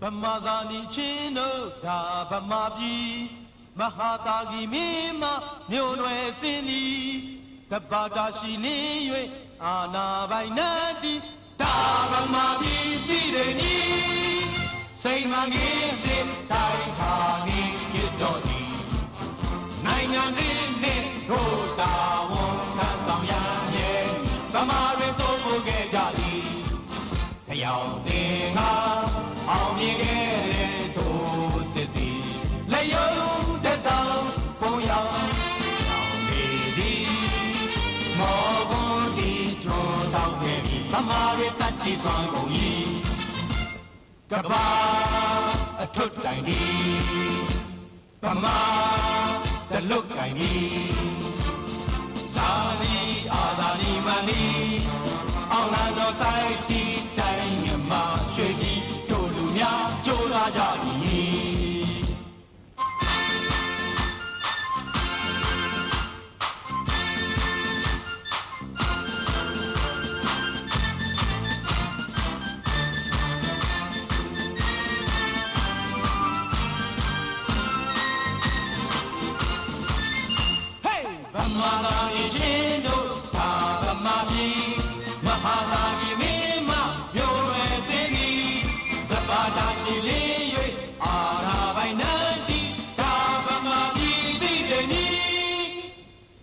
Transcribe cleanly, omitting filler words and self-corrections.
ဗမာသာနီချင်းတို့ဒါဗမာပြည်မဟာတာဂီမင်းမမြို့နွယ်စင်းဒီတပါတာရှိလင်း၍အာနာပိုင်နတိဒါဗမာပြည်စီတဲ့ညီစိတ်မငင်းစစ်တိုင်းသာနေရတော်ဒီနိုင်ငံလေးနဲ့တို့တာဝန်ထမ်းဆောင်ရရဲ့ဗမာတွေသို့ပို့ခဲ့ကြသည်ခရောက်တင်ငါအောင်မြင်ခဲ့တဲ့တို့စစ်သည်လက်ယုံတက်တော်ပုံရောက်နေသည်မောဘုံဒီချုံတောက်ခဲ့ပြီဗမာတွေတတ်ကြည်သွားကုန်၏ကဘာအထွတ်တိုင်ဒီဗမာတလုတ်တိုင်ဒီသာလီအာသာလီမနီအောင်လာတော့တိုက်တီတိုင်းမြမရွှေကြီးတို့လူများကြိုးစားကြသည်ဗမာလာရေး